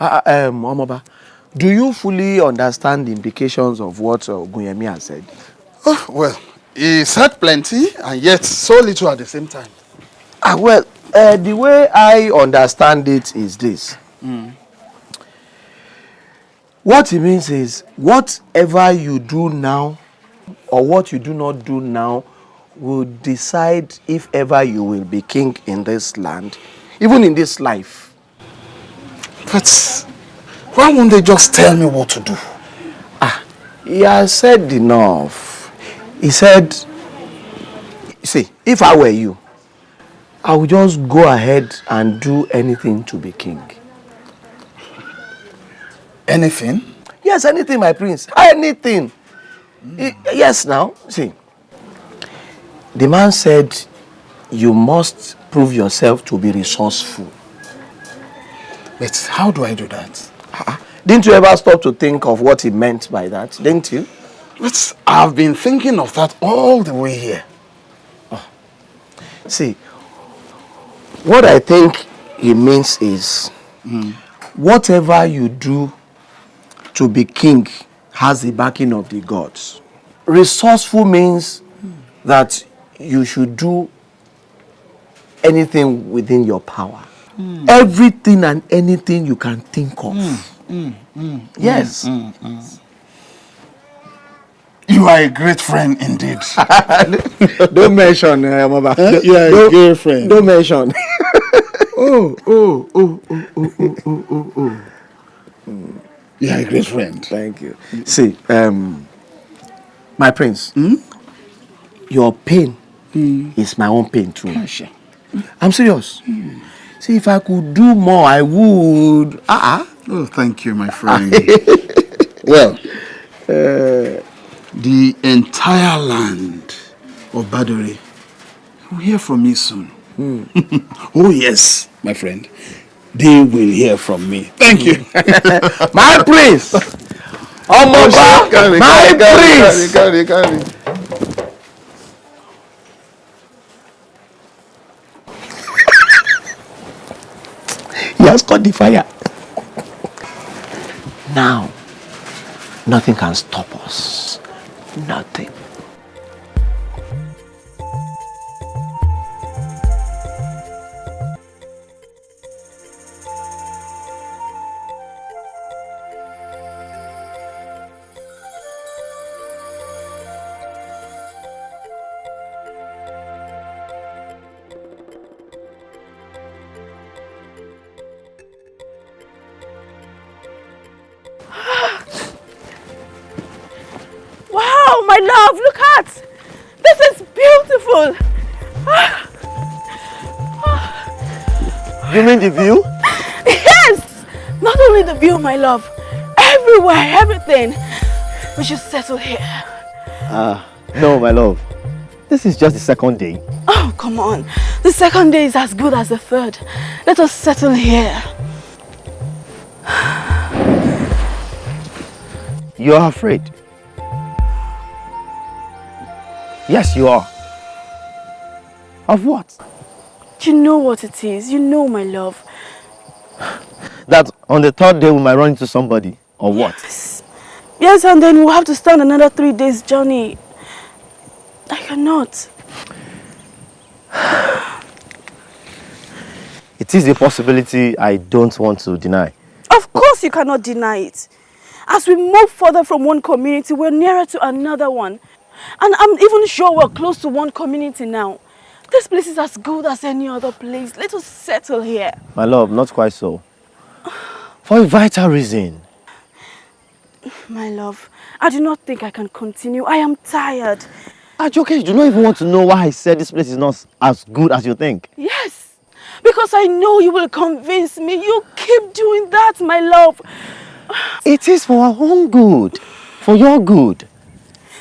Omoba, do you fully understand the implications of what Gunyemi has said? Oh, well, he said plenty and yet so little at the same time. Well, the way I understand it is this. What it means is, whatever you do now or what you do not do now will decide if ever you will be king in this land, even in this life. But why won't they just tell me what to do? He has said enough. He said, see, if I were you, I would just go ahead and do anything to be king. Anything? Yes, anything, my prince. Anything. Yes, now, see. The man said, you must prove yourself to be resourceful. But how do I do that? Didn't you ever stop to think of what he meant by that? Didn't you? But I've been thinking of that all the way here. See, what I think he means is, whatever you do to be king has the backing of the gods. Resourceful means that you should do anything within your power. Everything and anything you can think of. Yes. You are a great friend indeed. Don't mention, Mama. You are a great friend. Don't mention. Oh. You are a great friend. Thank you. See, my prince, your pain is my own pain too. I'm serious. See, if I could do more, I would. Oh, thank you, my friend. Well, the entire land of Badore will hear from me soon. Oh, yes, my friend. They will hear from me. Thank you. My prince! My prince! Carry. He has caught the fire. Now, nothing can stop us. Nothing. Wow, my love, look at! This is beautiful! You mean the view? Yes! Not only the view, my love. Everywhere, everything. We should settle here. No, my love. This is just the second day. Oh, come on. The second day is as good as the third. Let us settle here. You are afraid. Yes, you are. Of what? You know what it is. You know, my love. That on the third day we might run into somebody, or what? Yes, and then we'll have to stand another 3 days journey. I cannot. It is a possibility I don't want to deny. Of course you cannot deny it. As we move further from one community, we're nearer to another one. And I'm even sure we're close to one community now. This place is as good as any other place. Let us settle here. My love, not quite so. For a vital reason. My love, I do not think I can continue. I am tired. Ajoke, you do not even want to know why I said this place is not as good as you think. Yes, because I know you will convince me. You keep doing that, my love. It is for our own good. For your good.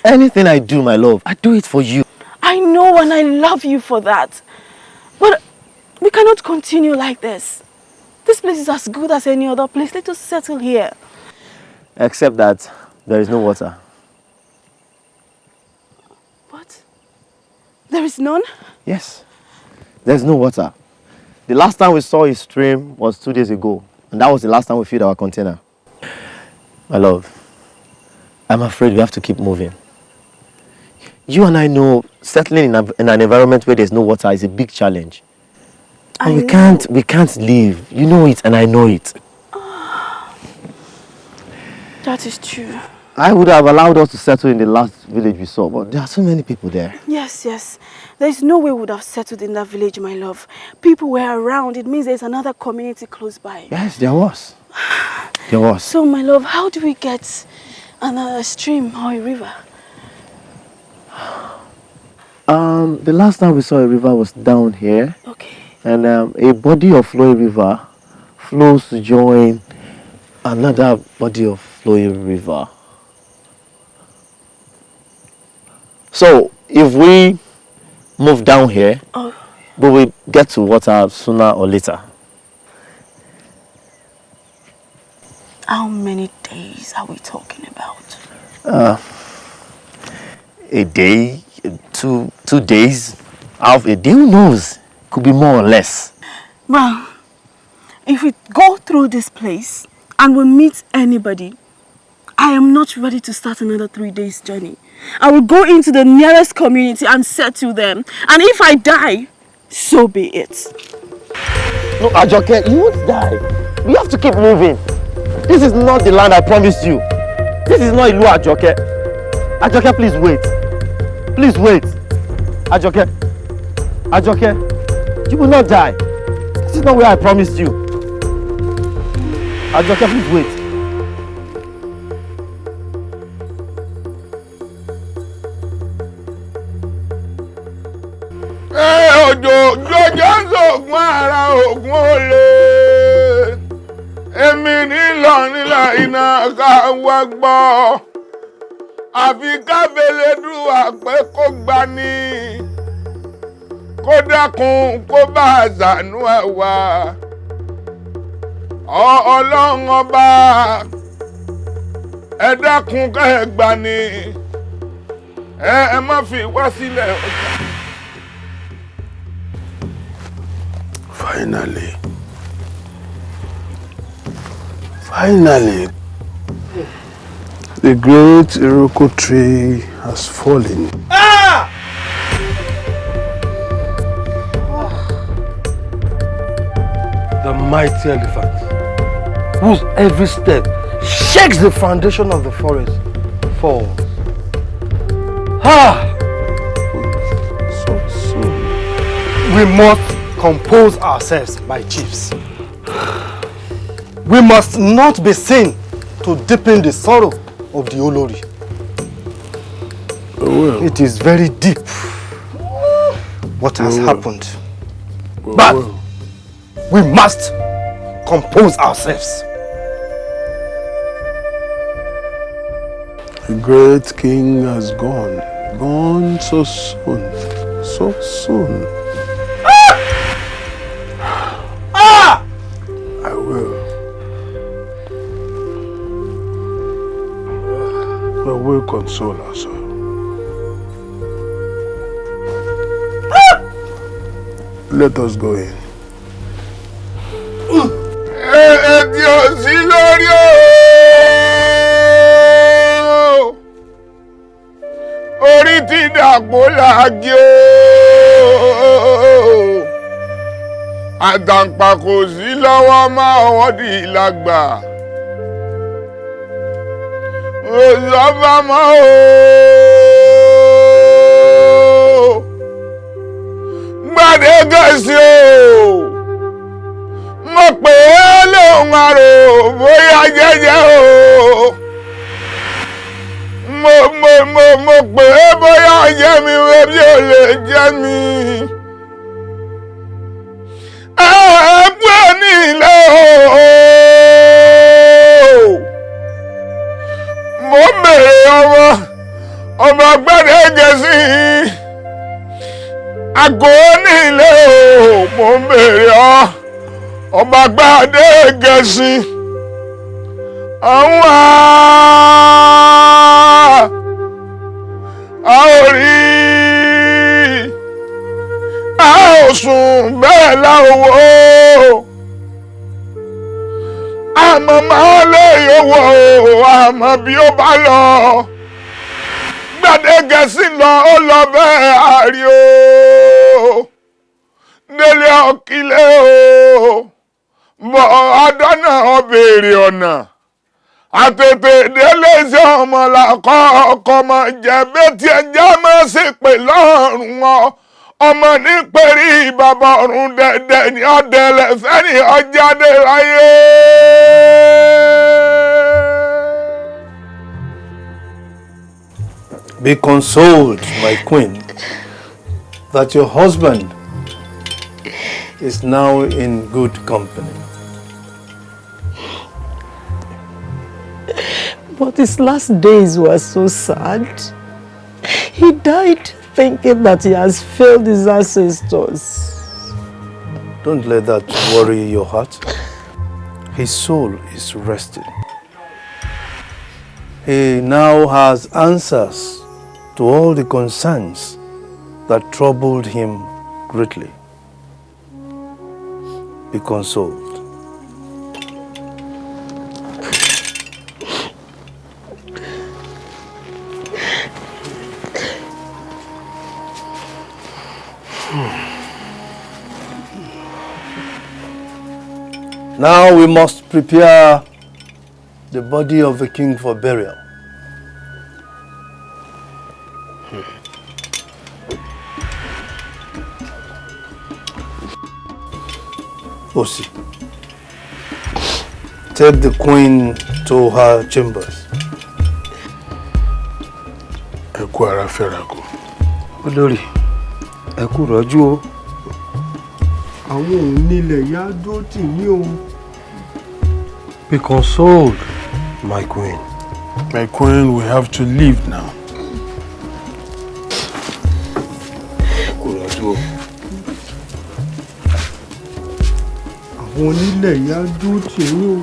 Anything I do, my love, I do it for you. I know and I love you for that. But we cannot continue like this. This place is as good as any other place. Let us settle here. Except that there is no water. What? There is none? Yes. There's no water. The last time we saw a stream was 2 days ago. And that was the last time we filled our container. My love, I'm afraid we have to keep moving. You and I know settling in an environment where there's no water is a big challenge. And we can't leave. You know it and I know it. That is true. I would have allowed us to settle in the last village we saw, but there are so many people there. Yes. There's no way we would have settled in that village, my love. People were around. It means there's another community close by. Yes, there was. There was. So, my love, how do we get another stream or a river? The last time we saw a river was down here. Okay. And a body of flowing river flows to join another body of flowing river. So, if we move down here, we will get to water sooner or later. How many days are we talking about? A day, 2 days, half a day, who knows? Could be more or less. Well, if we go through this place and we meet anybody, I am not ready to start another 3 days journey. I will go into the nearest community and settle them. And if I die, so be it. No, Ajoke, you won't die. We have to keep moving. This is not the land I promised you. This is not Ilu Ajoke. Ajoke, please wait. Please wait. Ajoke. Ajoke, you will not die. This is not where I promised you. Ajoke, please wait. Ògùn ara ògùn olè èmi nílà iná ká wá gbọ́ àfi kábẹ́lẹ́dùwà pé kó gbani kó dákun kó bá àzànú àwa ọlọ́run ọba ẹ dákun ká ẹ gbani ẹ má fi wá sílẹ̀ ọjà. Finally, the great Iroko tree has fallen. Ah! The mighty elephant, whose every step shakes the foundation of the forest, falls. Ah! So soon. We must compose ourselves, my chiefs. We must not be seen to deepen the sorrow of the Olori. Well. It is very deep what has happened. But we must compose ourselves. The great king has gone. Gone so soon. So soon. I will. But we'll console ourselves. Let us go in. Èdè òsì lórí o. Orí ti dàpọ̀ làágì o. Àtàǹpà kò sí lọ́wọ́ máa wọ́n di ìlàgbà. Òṣọ́fà mọ́ o. Gbàdégẹ̀sì o. Mo pè é lóhùn àrò bóyá jẹ́jẹ́ o. Mo pè é bóyá jẹ́ mi bí ò lè jẹ́ mi. Ẹ̀ẹ́gbẹ́ ní ilé o. Mo bèrè ọmọ Gbàdégẹ̀sì. Àgọ́ ní ilé o. Mo bèrè ọmọ Gbàdégẹ̀sì. Àwọn a ò rí a ò sùn bẹ́ẹ̀ láwọ̀ àmọ́ máa lè yọwọ́ àmọ́ bí ó bá lọ. Gbàdégẹ̀sì lọ ó lọ bẹ́ẹ̀ àrí o. Délé ọ̀kílẹ̀ o. Bọ̀ adọ́nà ọ béèrè ọ̀nà. Àtètè délé sí ọmọ làkọ́ ọkọ̀ mọ̀ jẹ̀bẹ́ tí ẹjẹ́ máa ṣe pè lọ́rùn wọn. Ọmọ ní pẹ̀rí bàbá ọ̀run dẹ̀dẹ̀ ní ọ̀dẹ̀lẹ̀ sẹ́ni ọjáde láyé. Be consoled, my queen, that your husband is now in good company. But his last days were so sad. He died thinking that he has failed his ancestors. Don't let that worry your heart. His soul is resting. He now has answers to all the concerns that troubled him greatly. Be consoled. Now we must prepare the body of the king for burial. Osi, take the queen to her chambers. Ẹ kú ara fẹ́ra kù. Olórí, ẹ kú rọ́jú o. Àwọn òun nílẹ̀ yá dó tì yín o. Be consoled, my queen. My queen will have to leave now. Ẹ kú rọ́jú o. Àwọn onílẹ̀ yá dó tì yín o.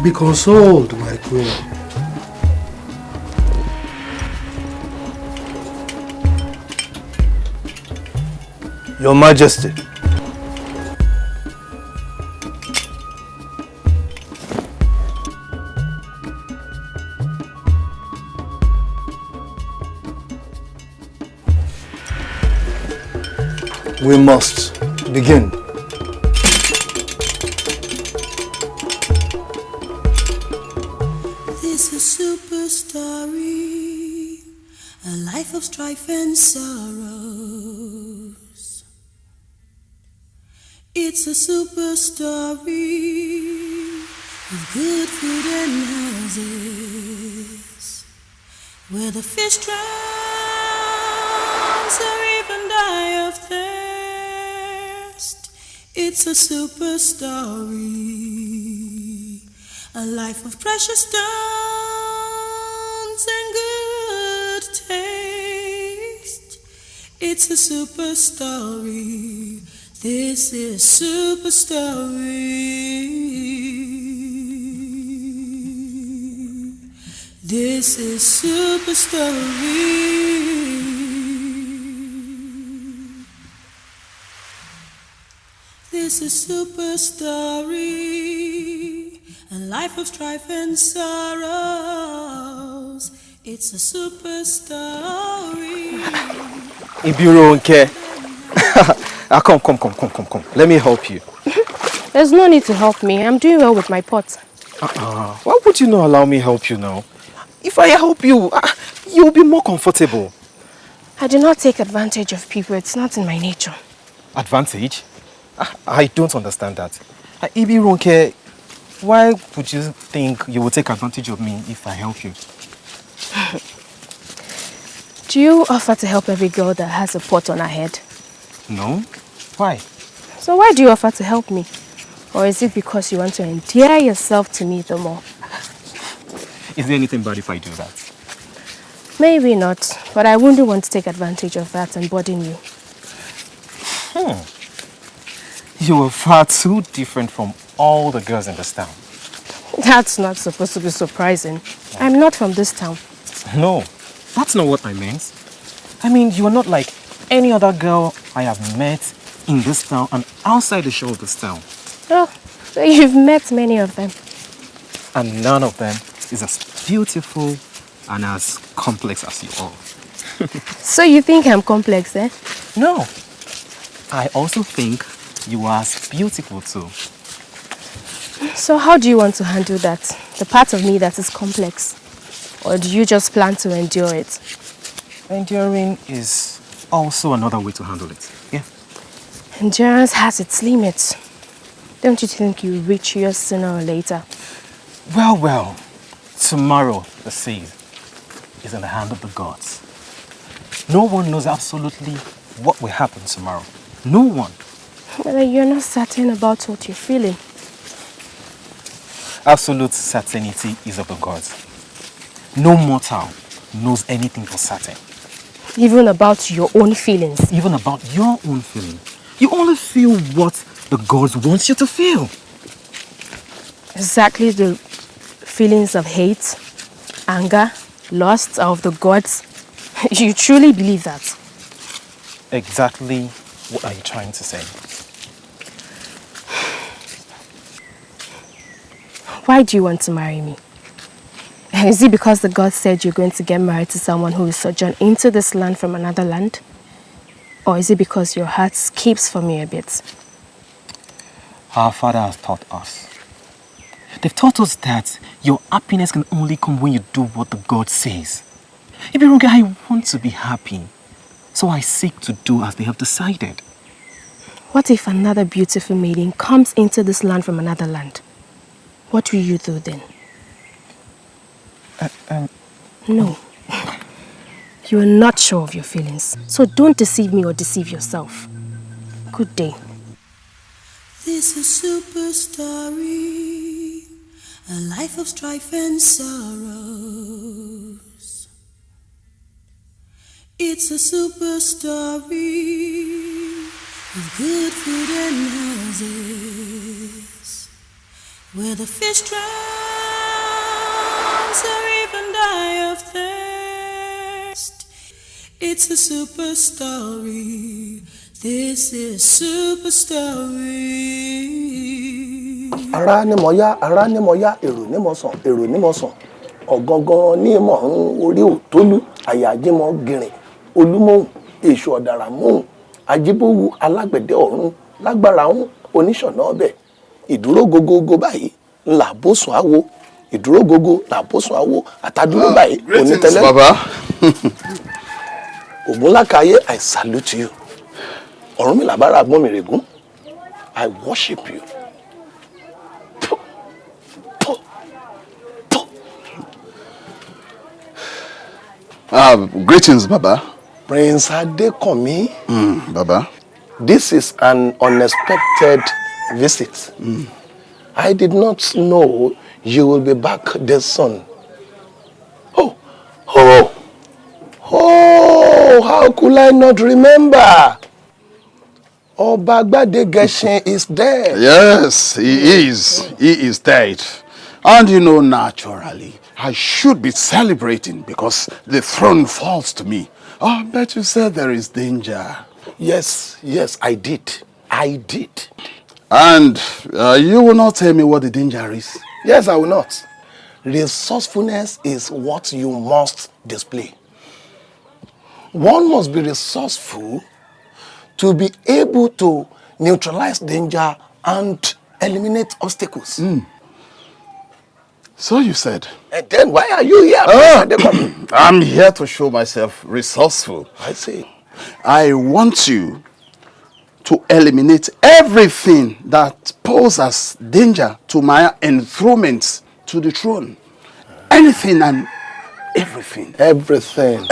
Be consoled, my queen. Your Majesty. We must begin. This is Superstory, a life of strife and sorrows. It's a super story of good food and houses, where the fish drowns or even die of thirst. It's a super story, a life of precious stones and good taste. It's a super story. This is Superstory. This is Superstory. This is Superstory, a life of strife and sorrows. It's a super story. Ibironke. Come. Let me help you. There's no need to help me. I'm doing well with my pot. Why would you not allow me help you now? If I help you, you'll be more comfortable. I do not take advantage of people. It's not in my nature. Advantage? I don't understand that. Ibironke, why would you think you will take advantage of me if I help you? Do you offer to help every girl that has a pot on her head? No. Why? So why do you offer to help me? Or is it because you want to endear yourself to me the more? Is there anything bad if I do that? Maybe not, but I wouldn't want to take advantage of that and burden you. You are far too different from all the girls in this town. That's not supposed to be surprising. I'm not from this town. No, that's not what I meant. I mean, you are not like any other girl I have met in this town and outside the shore of this town. Oh, So you've met many of them. And none of them is as beautiful and as complex as you are. So you think I'm complex, eh? No. I also think you are as beautiful too. So how do you want to handle that? The part of me that is complex? Or do you just plan to endure it? Enduring is also another way to handle it. Yeah. Endurance has its limits. Don't you think you reach yours sooner or later? Well. Tomorrow, the seed, is in the hand of the gods. No one knows absolutely what will happen tomorrow. No one. Well, you're not certain about what you're feeling. Absolute certainty is of the gods. No mortal knows anything for certain. Even about your own feelings. Even about your own feeling. You only feel what the gods want you to feel. Exactly the feelings of hate, anger, lust are of the gods. You truly believe that? Exactly what are you trying to say? Why do you want to marry me? Is it because the gods said you're going to get married to someone who will sojourn into this land from another land? Or is it because your heart skips for me a bit? Our Father has taught us. They've taught us that your happiness can only come when you do what the God says. If you're wrong, I want to be happy. So I seek to do as they have decided. What if another beautiful maiden comes into this land from another land? What will you do then? No. You are not sure of your feelings. So don't deceive me or deceive yourself. Good day. This is Superstory, a life of strife and sorrows. It's a super story of good food and houses, where the fish drowns or even die of thirst. It's a super story. This is Superstory. Ara ni mo ya, èrò ni mo sàn, ọ̀gangan ní mọ̀ ń orí òtólú, àyàjímọ̀ gìrìn, olúmọ̀hún, èṣù ọ̀dàrà mọ̀hún, ajíbówú alágbẹ̀dẹ ọ̀run, lágbára ọ̀hún, oníṣọ̀nà ọbẹ̀, ìdúró gogogo báyìí, ńlá bósùn àwo, ìdúró gogo, ńlá bósùn àwo, àtàdúró báyìí, onítẹ̀lẹ́. Baba. Ògúnlákayé, I salute you. Ọ̀rúnmìlà bára àgbọ̀n mi règún, I worship you. Greetings, Baba. Prince Adekomi. Baba. This is an unexpected visit. I did not know you will be back this soon. Oh, how could I not remember? Ọba Gbadegeshin is dead. Yes, he is. He is dead. And you know, naturally, I should be celebrating because the throne falls to me. Oh, but you said there is danger. Yes, I did. And you will not tell me what the danger is? Yes, I will not. Resourcefulness is what you must display. One must be resourceful to be able to neutralize danger and eliminate obstacles. So you said. And then why are you here? I'm here to show myself resourceful. I see. I want you to eliminate everything that poses danger to my enthronement to the throne. Anything and everything. Everything.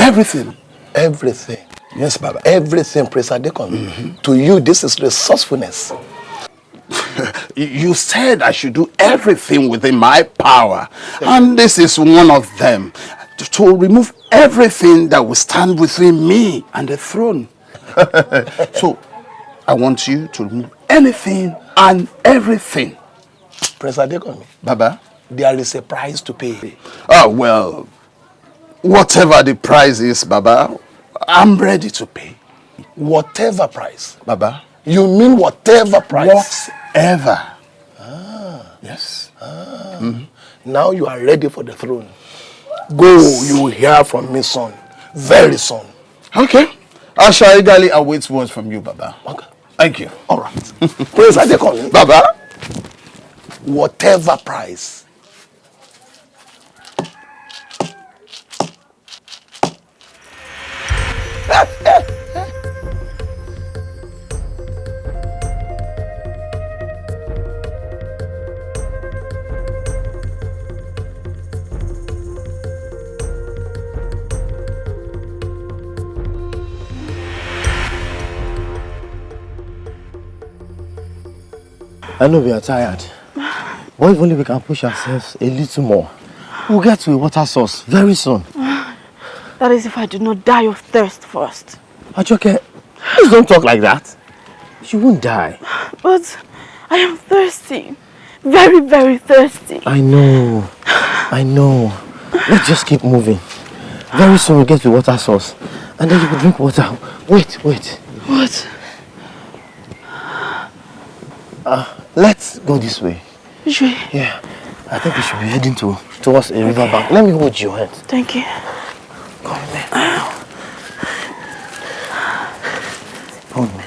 Yes, Baba. Everything, Prince Adekomi. To you, this is resourcefulness. You said I should do everything within my power. And this is one of them. To remove everything that will stand between me and the throne. So, I want you to remove anything and everything. Prince Adekomi. Baba? There is a price to pay. Oh, well, whatever the price is, Baba, I'm ready to pay. Whatever price? Baba? You mean whatever price? Whatever. Yes. Now you are ready for the throne. Go, you will hear from me soon. Very soon. Okay. I shall eagerly await words from you, Baba. Okay. Thank you. All right. Please, I take on. Baba? Whatever price. I know we are tired, but if only we can push ourselves a little more, we'll get to a water source very soon. That is if I do not die of thirst first. Ajoke, please don't talk like that. You won't die. But I am thirsty. Very, very thirsty. I know. Let's just keep moving. Very soon we'll get to a water source, and then you can drink water. Wait. What? Let's go this way. Which way? Yeah, I think we should be heading towards a river bank. Let me hold your hand. Thank you. Come here. Hold me.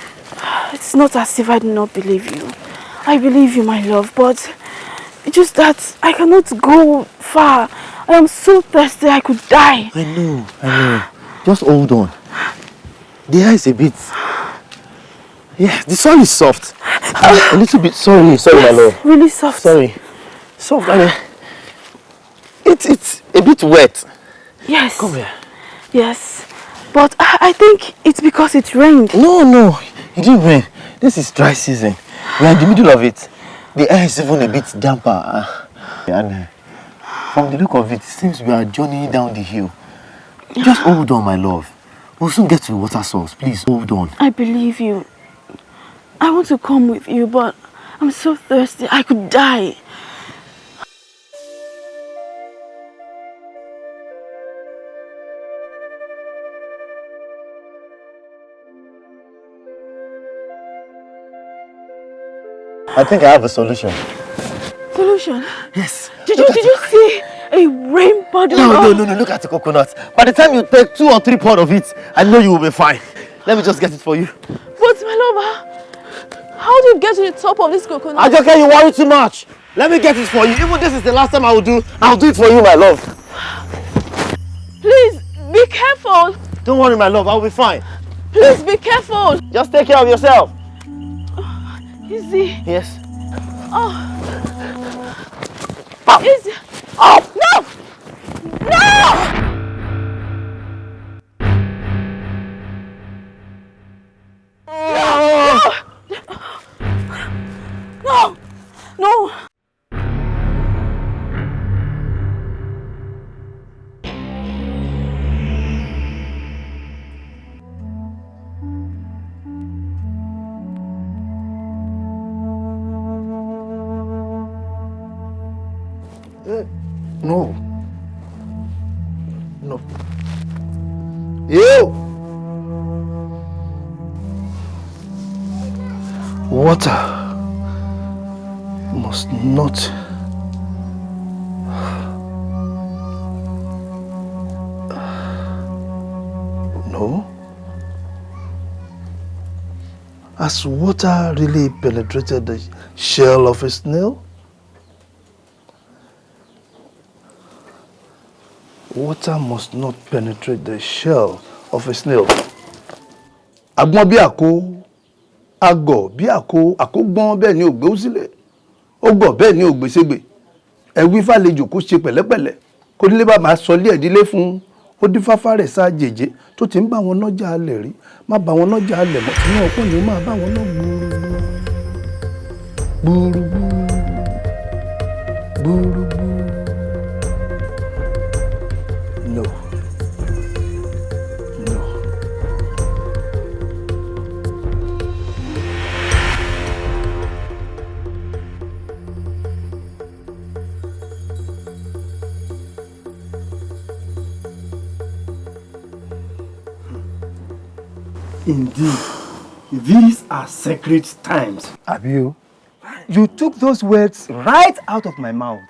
It's not as if I do not believe you. I believe you, my love, but it's just that I cannot go far. I am so thirsty I could die. I know. Just hold on. The air is a bit... Yeah, the soil is soft. A little bit... Sorry, my love. Really soft. Sorry. Soft, I mean... It's a bit wet. Yes. Come here. Yes. But I think it's because it rained. No. It didn't rain. This is dry season. We are in the middle of it. The air is even a bit damper. And from the look of it, it seems we are journeying down the hill. Just hold on, my love. We'll soon get to the water source. Please, hold on. I believe you. I want to come with you, but I'm so thirsty I could die. I think I have a solution. Solution? Yes. Did you see a rainbow? No. Look at the coconut. By the time you take 2 or 3 pods of it, I know you will be fine. Let me just get it for you. But my lover, how do you get to the top of this coconut? Ajoke, you worry too much. Let me get it for you. Even this is the last time I'll do it for you, my love. Please, be careful. Don't worry, my love. I'll be fine. Please, be careful. Just take care of yourself. Easy. Yes. Oh. Up. Easy. Up. No! No! No. You! Water must not... No? Has water really penetrated the shell of a snail? Water must not penetrate the shell of a snail. Agbọ́n bí àkó, agọ̀ bí àkó, àkógbọ́n bẹ́ẹ̀ ni ògbé ó sílẹ̀. Ó gọ̀ bẹ́ẹ̀ ni ògbé ségbè. Ẹ wí fàlejò kó ṣe pẹ̀lẹ́pẹ̀lẹ́. Kó nílé bá máa sọ lé ẹ̀dílé fún ó dín fáfá rẹ̀ sá jèjé tó ti ń bá wọn nájà alẹ̀ rí. Má bá wọn nájà alẹ̀ mọ́. Tí wọ́n pọ̀ ní máa bá wọn náà gbúrúgbúrú. No. Indeed, these are sacred times. Have you? You took those words right out of my mouth.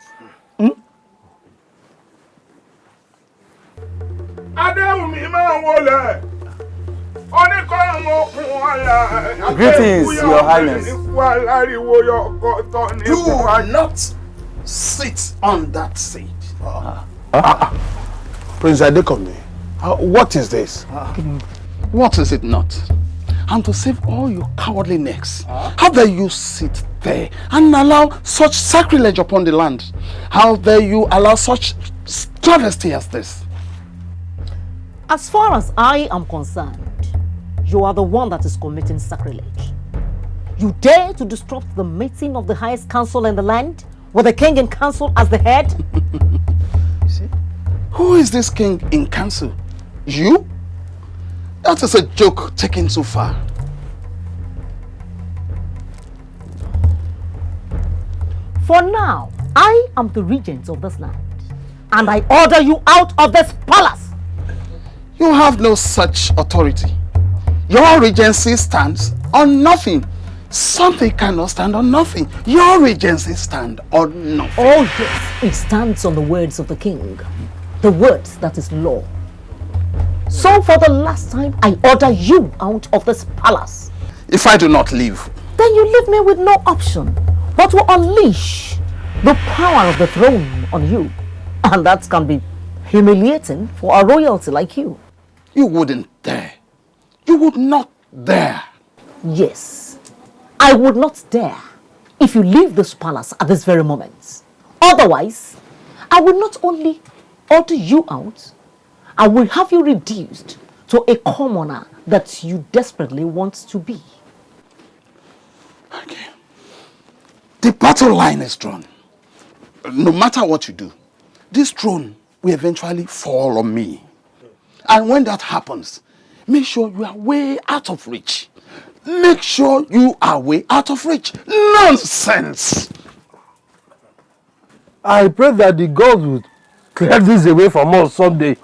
Greetings, Your Highness. Do not sit on that seat. Prince Adekomi, what is this? What is it not? And to save all your cowardly necks, how dare you sit there and allow such sacrilege upon the land? How dare you allow such travesty as this? As far as I am concerned, you are the one that is committing sacrilege. You dare to disrupt the meeting of the highest council in the land, with the king in council as the head? See? Who is this king in council? You? That is a joke taken too far. For now, I am the regent of this land, and I order you out of this palace. You have no such authority. Your regency stands on nothing. Something cannot stand on nothing. Your regency stands on nothing. Oh yes, it stands on the words of the king. The words that is law. So for the last time, I order you out of this palace. If I do not leave, then you leave me with no option but to unleash the power of the throne on you. And that can be humiliating for a royalty like you. You wouldn't dare. You would not dare. Yes, I would not dare if you leave this palace at this very moment. Otherwise, I will not only order you out, I will have you reduced to a commoner that you desperately want to be. Okay. The battle line is drawn. No matter what you do, this throne will eventually fall on me. And when that happens, make sure you are way out of reach. Make sure you are way out of reach. Nonsense! I pray that the gods will clear this away from us someday.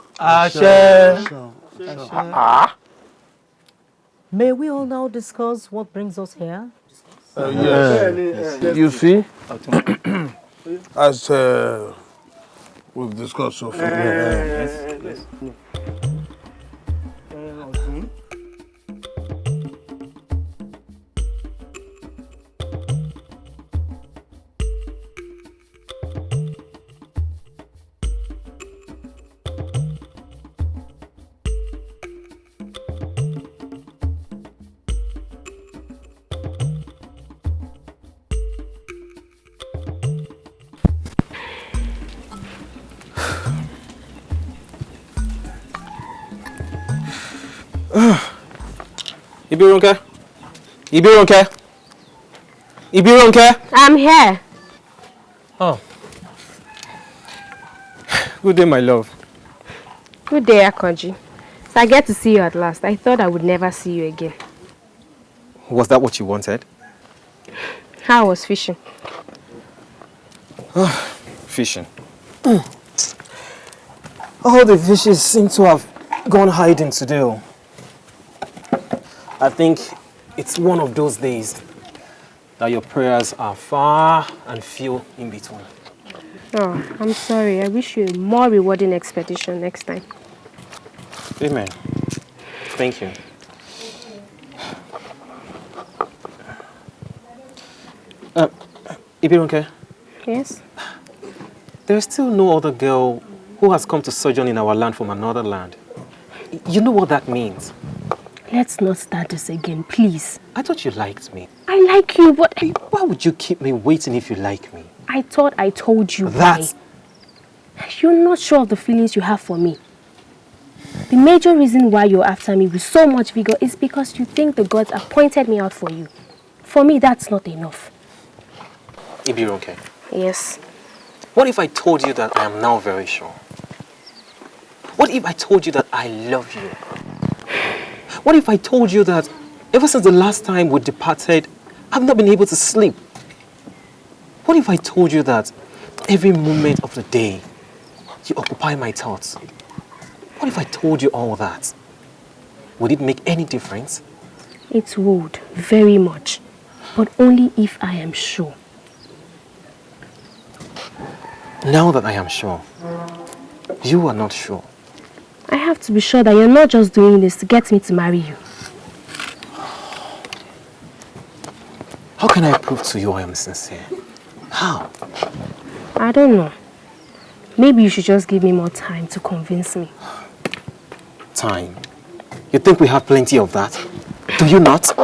May we all now discuss what brings us here? Yes. You see, as we've discussed so far. Yes. Ibirunke? Ibirunke? Ibirunke? I'm here. Oh. Good day, my love. Good day, Akonji. So I get to see you at last. I thought I would never see you again. Was that what you wanted? How was fishing? Fishing. All the fishes seem to have gone hiding today. I think it's one of those days that your prayers are far and few in between. Oh, I'm sorry. I wish you a more rewarding expedition next time. Amen. Thank you. Ibirunke? Yes? There's still no other girl who has come to sojourn in our land from another land. You know what that means? Let's not start this again, please. I thought you liked me. I like you, but... Why would you keep me waiting if you like me? I thought I told you that. Why. You're not sure of the feelings you have for me. The major reason why you're after me with so much vigor is because you think the gods appointed me out for you. For me, that's not enough. Ibirunke. Yes. What if I told you that I am now very sure? What if I told you that I love you? What if I told you that ever since the last time we departed, I've not been able to sleep? What if I told you that every moment of the day, you occupy my thoughts? What if I told you all that? Would it make any difference? It would, very much. But only if I am sure. Now that I am sure, you are not sure. I have to be sure that you're not just doing this to get me to marry you. How can I prove to you I am sincere? How? I don't know. Maybe you should just give me more time to convince me. Time? You think we have plenty of that? Do you not?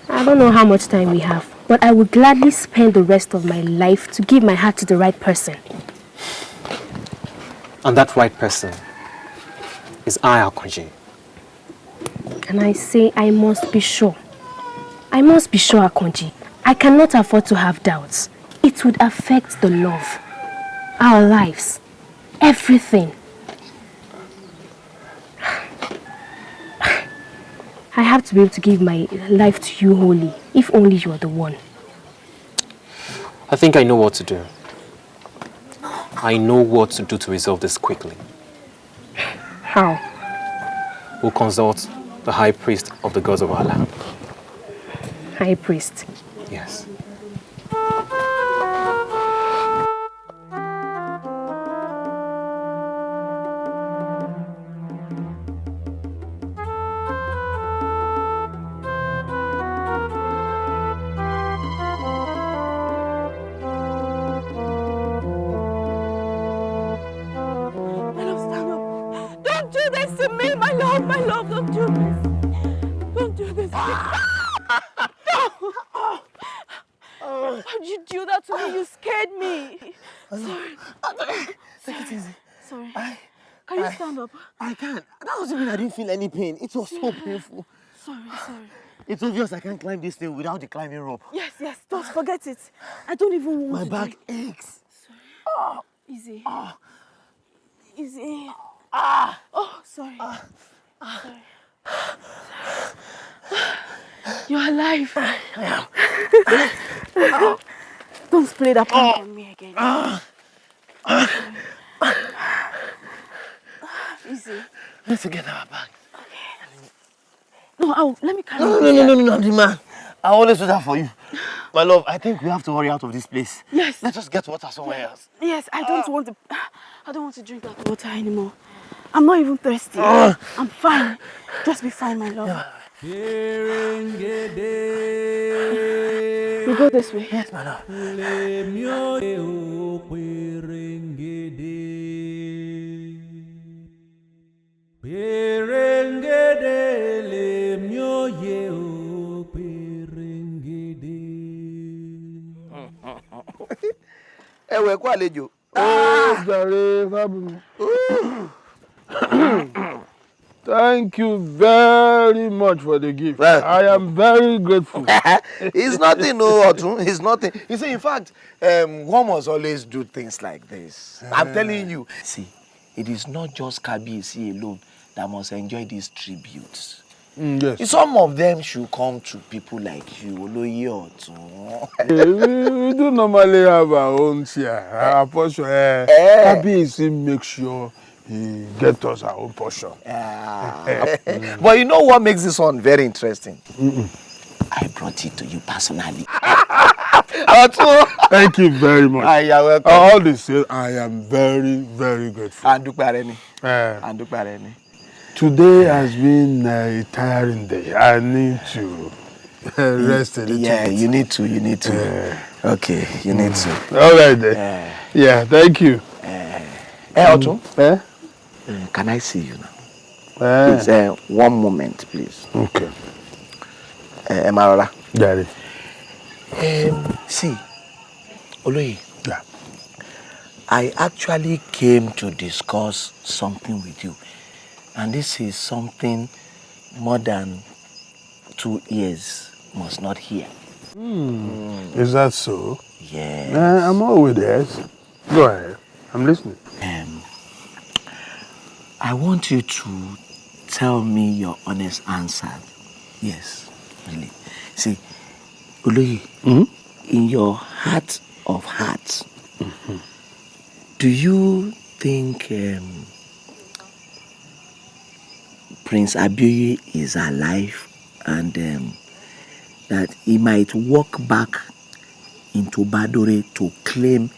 I don't know how much time we have, but I would gladly spend the rest of my life to give my heart to the right person. And that right person is I, Akonji. And I say I must be sure. I must be sure, Akonji. I cannot afford to have doubts. It would affect the love, our lives, everything. I have to be able to give my life to you wholly, if only you are the one. I think I know what to do. I know what to do to resolve this quickly. How? We'll consult the high priest of the gods of our land. High priest? Yes. My love, don't do this. Don't do this. No! Why'd you do that to me? You scared me. Sorry. Take it easy. Sorry. Can you stand up? I can't. That doesn't mean I didn't feel any pain. It was so painful. Sorry. It's obvious I can't climb this thing without the climbing rope. Yes. Don't forget it. I don't even want My back aches. Sorry. Easy. Easy. Oh, sorry. Sorry. You're alive. I am. Don't spray that pain on me again. Easy. Let's get our bags. Okay. No, let me carry you. No, I'm the man. I always do that for you. My love, I think we have to hurry out of this place. Yes. Let's just get water somewhere else. Yes, I don't want to drink that water anymore. I'm not even thirsty. I'm fine. Just be fine, my love. We go this way. Yes, my love. Ewe kwa àlejò. Jare Fabumi. Thank you very much for the gift. I am very grateful. It's nothing, no, Otun. It's nothing. You see, in fact, one must always do things like this. I'm telling you. See, it is not just Kabiyesi alone that must enjoy these tributes. Yes. Some of them should come to people like you, Oloye Otun. We do normally have our own share, our portion. Kabiyesi make sure he get us our own portion. But you know what makes this one very interesting? I brought it to you personally. Thank you very much. You're welcome. All the same, I am very, very grateful. Today has been a tiring day. I need to rest a little bit. Yeah, you need to. Okay, you need to. All right then. Yeah, thank you. Otun. Can I see you now? Please, one moment, please. Okay. Emarora. Daddy. See, Oloye. Yeah. I actually came to discuss something with you. And this is something more than 2 years must not hear. Is that so? Yes. I'm always there. Go ahead. I'm listening. I want you to tell me your honest answer. Yes, really. See, Oloye, in your heart of hearts, do you think Prince Abioye is alive and that he might walk back into Badore to claim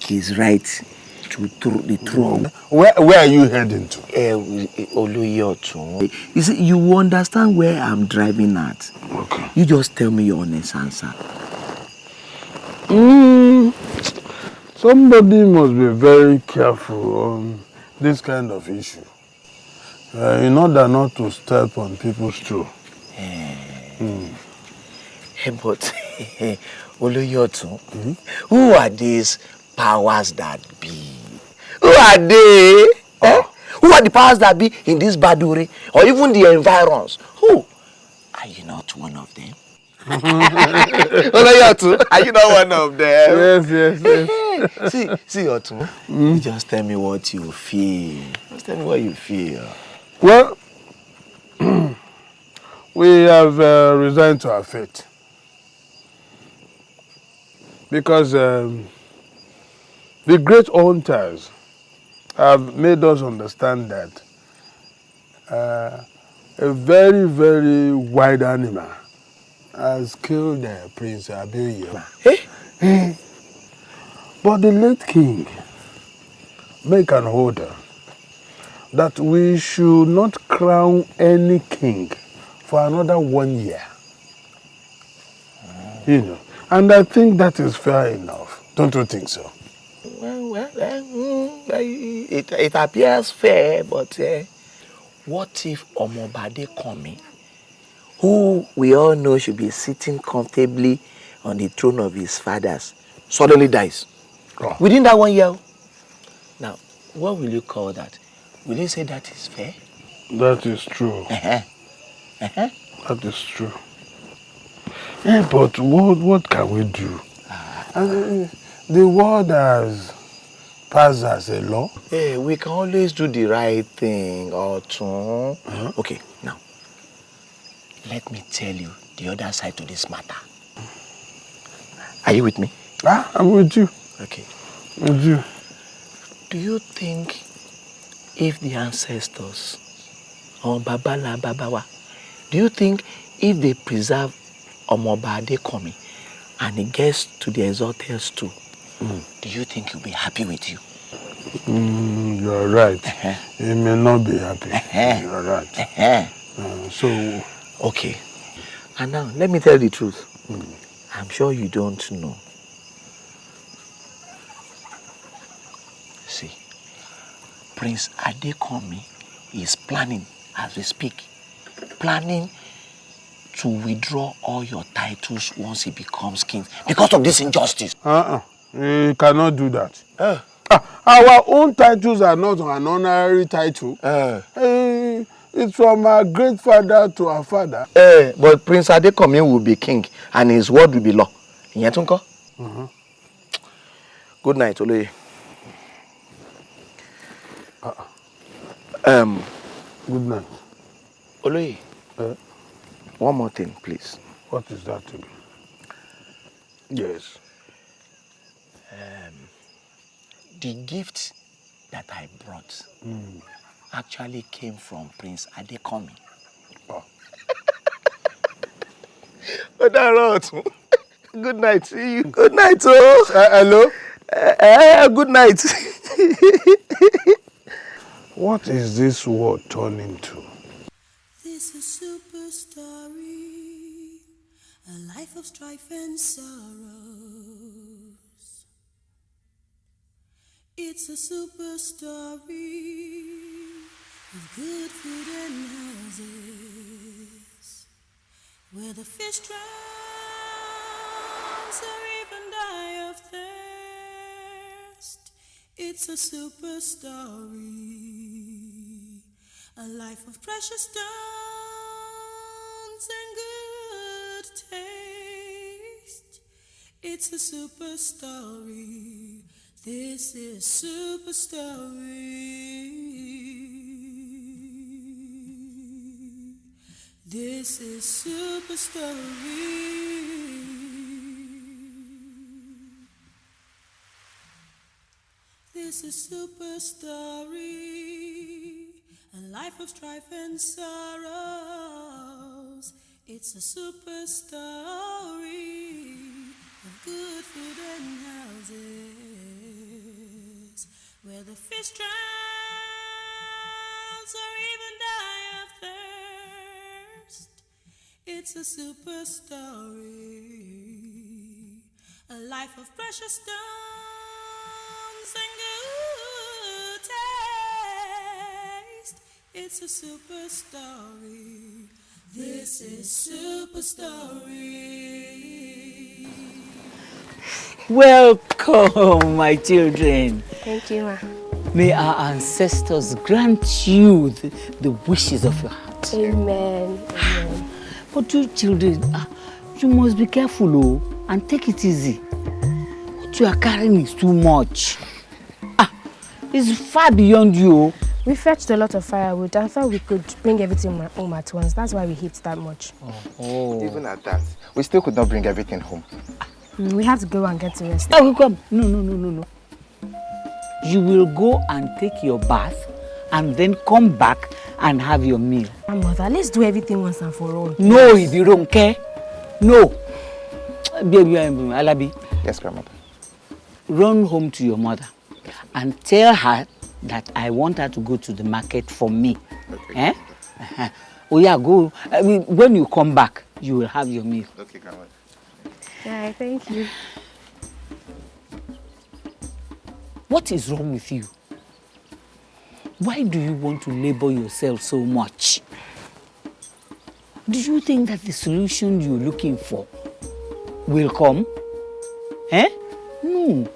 his right to the throne. Where are you heading to? You see, you will understand where I'm driving at. Okay. You just tell me your honest answer. Somebody must be very careful on this kind of issue. In order not to step on people's toe. But Oloyotun, who are these powers that be? Who are they? Who are the powers that be in this Baduri or even the environs? Who? Are you not one of them? Oloyotun, are you not one of them? Yes. See, Otun, you just tell me what you feel. Just tell me what you feel. Well, we have resigned to our fate. Because the great hunters have made us understand that a very, very wild animal has killed Prince Abiyo. But the late king make an order that we should not crown any king for another 1 year. You know, and I think that is fair enough. Don't you think so? Well, it appears fair, but what if Omobade Komi, who we all know should be sitting comfortably on the throne of his fathers, suddenly dies? Within that 1 year? Now, what will you call that? Will you say that is fair? That is true. That is true. But what can we do? The world has passed as a law. We can always do the right thing, Otun. Okay, now, let me tell you the other side to this matter. Are you with me? I'm with you. Okay. With you. Do you think if the ancestors, or Babala Babawa, do you think if they preserve Omoba Adekomi and he gets to the exalted too, do you think he'll be happy with you? You're right. He may not be happy. You're right. So... Okay. And now, let me tell you the truth. I'm sure you don't know. See, Prince Adekomi is planning, as we speak, planning to withdraw all your titles once he becomes king because of this injustice. He cannot do that. Our own titles are not an honorary title. It's from our great father to our father. But Prince Adekomi will be king and his word will be law. Good night, Oloye. Good night. Oloye, one more thing, please. What is that to be? Yes. The gift that I brought actually came from Prince Adekomi. Good night, see you. Good night, hello? Good night. What is this world turning to? This is Superstory, a life of strife and sorrows. It's a super story of good food and houses, where the fish drowns or even die of thirst. It's a super story, a life of precious stones and good taste. It's a super story. This is Superstory. This is Superstory. This is Superstory, a life of strife and sorrows. It's a super story of good food and houses. where the fish drowns or even die of thirst. It's a super story, a life of precious stones and good taste. It's a super story. This is Superstory. Welcome, my children. Thank you, ma. May our ancestors grant you the wishes of your heart. Amen. Amen. But you children, you must be careful and take it easy. What you are carrying is too much. It's far beyond you. We fetched a lot of firewood and thought we could bring everything home at once. That's why we hit that much. Oh. Even at that, we still could not bring everything home. We have to go and get to rest. Oh, come. No. You will go and take your bath and then come back and have your meal. Mother, let's do everything once and for all. No, if you don't care. No. Alabi. Yes, grandmother. Run home to your mother and tell her that I want her to go to the market for me. Okay. Oh yeah, go. I mean, when you come back, you will have your meal. Okay, grandmother. Yeah, thank you. What is wrong with you? Why do you want to labor yourself so much? Do you think that the solution you're looking for will come? No.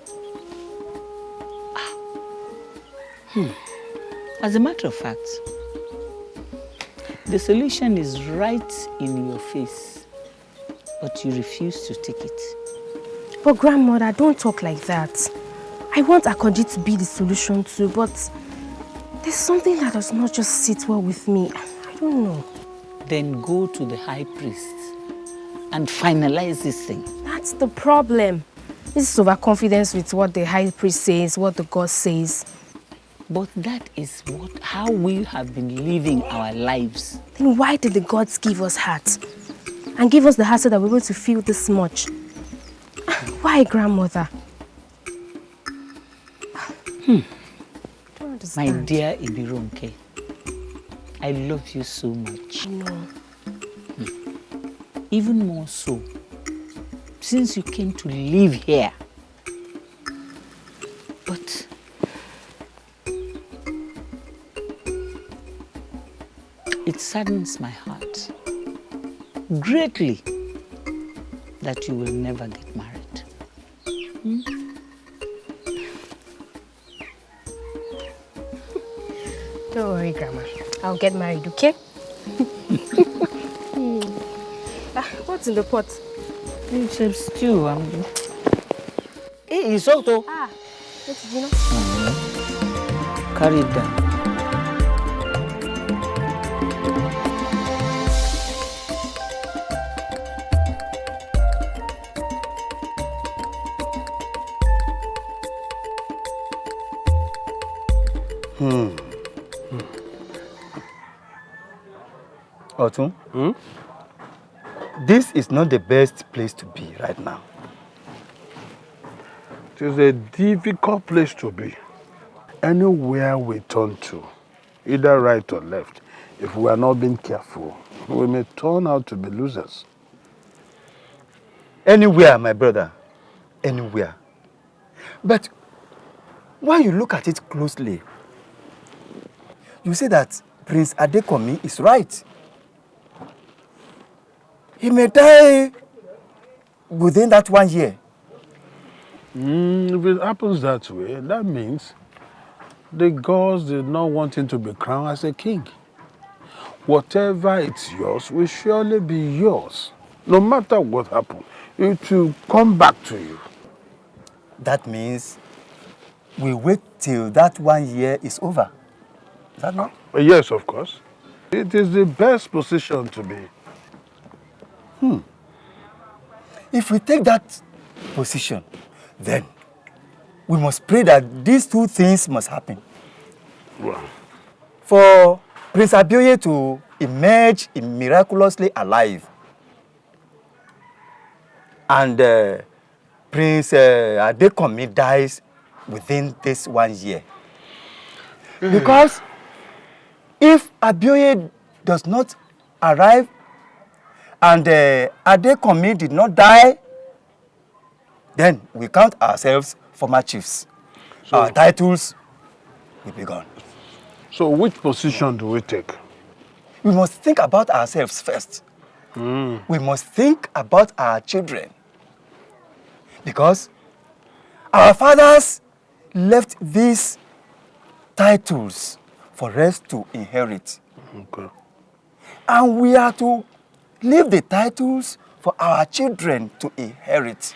As a matter of fact, the solution is right in your face, but you refuse to take it. But grandmother, don't talk like that. I want Akonji to be the solution too, but there's something that does not just sit well with me. I don't know. Then go to the high priest and finalize this thing. That's the problem. This is overconfidence with what the high priest says, what the God says. But that is how we have been living our lives. Then why did the gods give us hearts? And give us the heart so that we're going to feel this much? Why, grandmother? My dear Ibironke, I love you so much. No. Even more so, since you came to live here. But it saddens my heart greatly that you will never get married. Don't worry, Grandma. I'll get married, okay? What's in the pot? It's a stew. Hey, it's also. What did you know? Carry it down. Otun, this is not the best place to be right now. It is a difficult place to be. Anywhere we turn to, either right or left, if we are not being careful, we may turn out to be losers. Anywhere, my brother. Anywhere. But when you look at it closely, you see that Prince Adekomi is right. He may die within that 1 year. If it happens that way, that means the gods did not want him to be crowned as a king. Whatever is yours will surely be yours. No matter what happens, it will come back to you. That means we wait till that 1 year is over. Is that not? Yes, of course. It is the best position to be. If we take that position, then we must pray that these two things must happen. Well, for Prince Abioye to emerge miraculously alive, and Prince Adekomi dies within this 1 year. Because if Abioye does not arrive and Adekomi did not die, then we count ourselves former chiefs. So, our titles will be gone. So which position do we take? We must think about ourselves first. We must think about our children. Because our fathers left these titles for us to inherit. Okay. And we are to leave the titles for our children to inherit.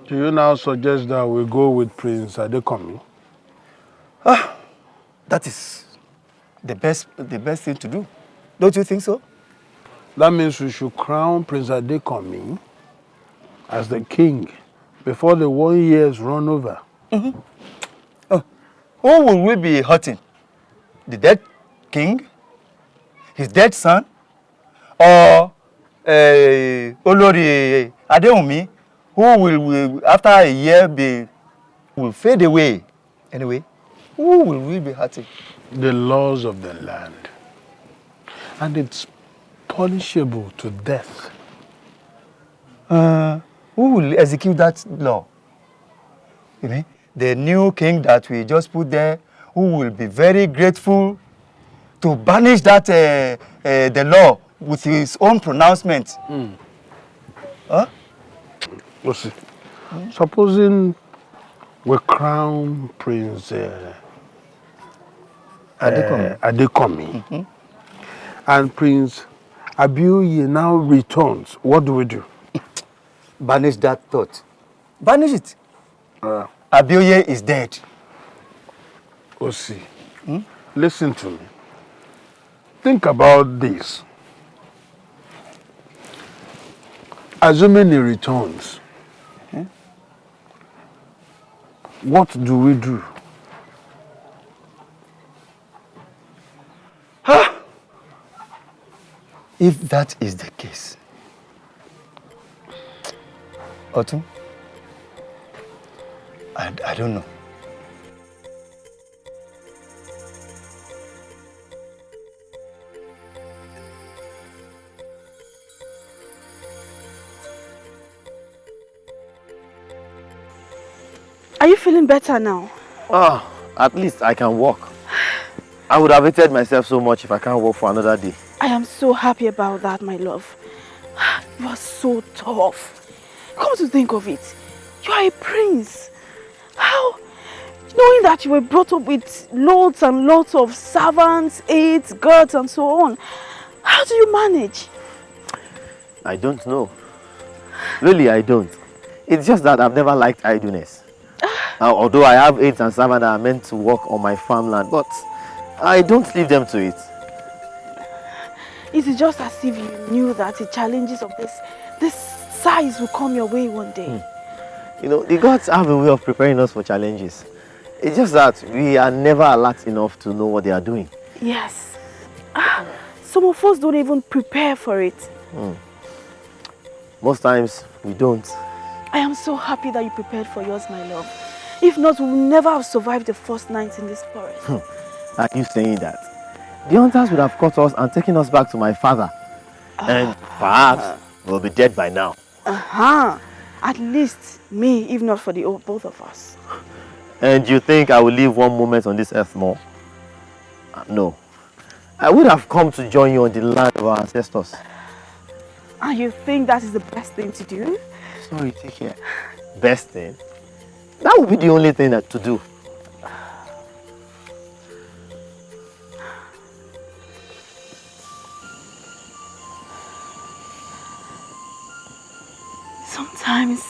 Do you now suggest that we go with Prince Adekomi? That is the best thing to do. Don't you think so? That means we should crown Prince Adekomi as the king before the 1 year's run over. Who will we be hurting? The dead king? His dead son? Or Olori Adewumi, who will after a year will fade away? Anyway, who will we be hurting? The laws of the land. And it's punishable to death. Who will execute that law? You mean the new king that we just put there, who will be very grateful to banish that the law with his own pronouncement? Huh? We'll see. Supposing we crown Prince Adekomi, and Prince Abioye now returns, what do we do? Banish that thought. Banish it. Abioye is dead. Osi, listen to me. Think about this. Assuming he returns, what do we do? If that is the case, Otun, I don't know. Are you feeling better now? At least I can walk. I would have hated myself so much if I can't walk for another day. I am so happy about that, my love. You are so tough. Come to think of it, you are a prince. How? Knowing that you were brought up with lots and lots of servants, aides, guards and so on. How do you manage? I don't know. Really, I don't. It's just that I've never liked idleness. Although I have aides and servants that are meant to work on my farmland, but I don't leave them to it. It is just as if you knew that the challenges of this size will come your way one day. You know, the gods have a way of preparing us for challenges. It's just that we are never alert enough to know what they are doing. Yes. Some of us don't even prepare for it. Most times, we don't. I am so happy that you prepared for yours, my love. If not, we would never have survived the first night in this forest. Are you saying that? The hunters would have caught us and taken us back to my father. And perhaps we'll be dead by now. At least me, if not for the both of us. And you think I will live one moment on this earth more? No. I would have come to join you on the land of our ancestors. And you think that is the best thing to do? Sorry, take care. Best thing? That would be the only thing to do. Sometimes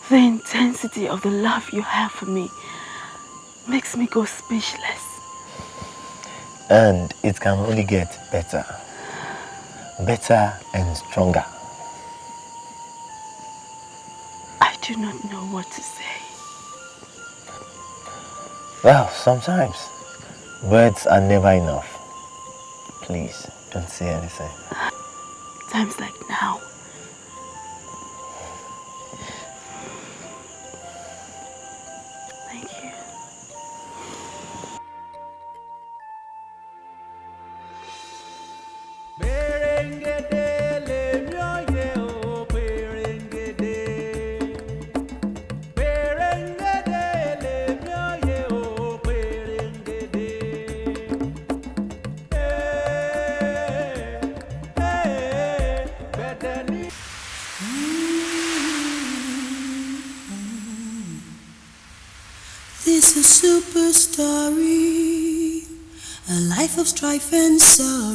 the intensity of the love you have for me makes me go speechless. And it can only get better. Better and stronger. I do not know what to say. Well, sometimes words are never enough. Please, don't say anything. Times like now. Thank you. a super story, a life of strife and sorrows.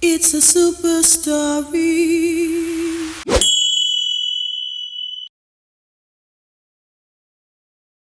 It's a super story.